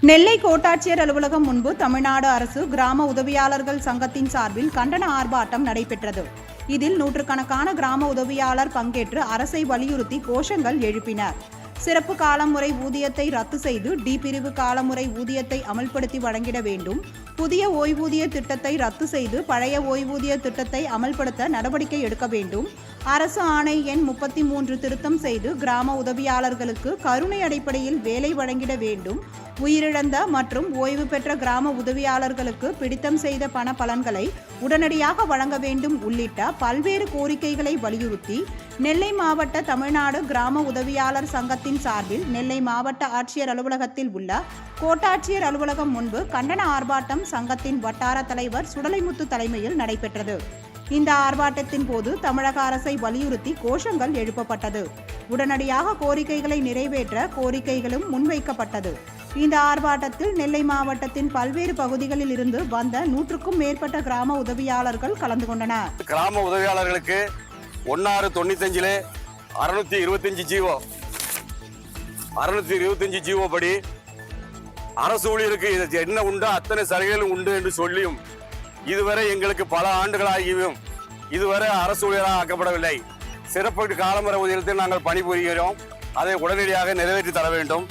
நெல்லை கோட்டாட்சியர் அலுவலகம் முன்பு தமிழ்நாடு அரசு கிராம உதவியாளர்கள் சங்கத்தின் சார்பில் கண்டன ஆர்ப்பாட்டம் நடைபெற்றது. இதில் நூற்றுக்கணக்கான கிராம உதவியாளர் பங்கேற்று அரசை வலியுறுத்தி கோஷங்கள் எழுப்பினர். சிறப்பு காலமுறை ஊதியத்தை ரத்து செய்து டி பிரிவு காலமுறை ஊதியத்தை அமல்படுத்தி வழங்கிட வேண்டும். புதிய ஓய்வூதிய திட்டத்தை ரத்து செய்து பழைய ஓய்வூதிய திட்டத்தை அமல்படுத்த நடவடிக்கை எடுக்க வேண்டும். அரசு ஆணை எண் 33 திருத்தம் செய்து கிராம உதவியாளர்களுக்கு கருணை அடிப்படையில் வேலை வழங்கிட வேண்டும். உயிரிழந்த மற்றும் ஓய்வு பெற்ற கிராம உதவியாளர்களுக்கு பிடித்தம் செய்த பண பலன்களை உடனடியாக வழங்க வேண்டும் உள்ளிட்ட பல்வேறு கோரிக்கைகளை வலியுறுத்தி நெல்லை மாவட்ட தமிழ்நாடு கிராம உதவியாளர் சங்கத்தின் சார்பில் நெல்லை மாவட்ட ஆட்சியர் அலுவலகத்தில் உள்ள கோட்டாட்சியர் அலுவலகம் முன்பு கண்டன ஆர்ப்பாட்டம் சங்கத்தின் வட்டார தலைவர் சுடலைமுத்து தலைமையில் நடைபெற்றது. இந்த ஆர்ப்பாட்டத்தின் போது தமிழக அரசை வலியுறுத்தி கோஷங்கள் எழுப்பப்பட்டது. உடனடியாக கோரிக்கைகளை நிறைவேற்ற கோரிக்கைகளும் முன்வைக்கப்பட்டது. இந்த ஆர்ப்பாட்டத்தில் நெல்லை மாவட்டத்தின் பல்வேறு பகுதிகளில் இருந்து வந்த 100க்கும் மேற்பட்ட கிராம உதவியாளர்கள் கலந்து கொண்டனர். கிராம உதவியாளர்களுக்கு 1695 625 ஜீவோ 625 ஜீவோ படி அரசு ஊழியருக்கு என்ன உண்டோ அத்தனை சலுகைகளும் உண்டு என்று சொல்லியும் இதுவரை எங்களுக்கு பல ஆண்டுகளாகியும் இதுவரை அரசு ஊழியராக ஆக்கப்படவில்லை. சிறப்பு காலமுறை ஊதியத்தில் நாங்கள் பணிபுரிகிறோம். அதை உடனடியாக நிறைவேற்றி தர வேண்டும்.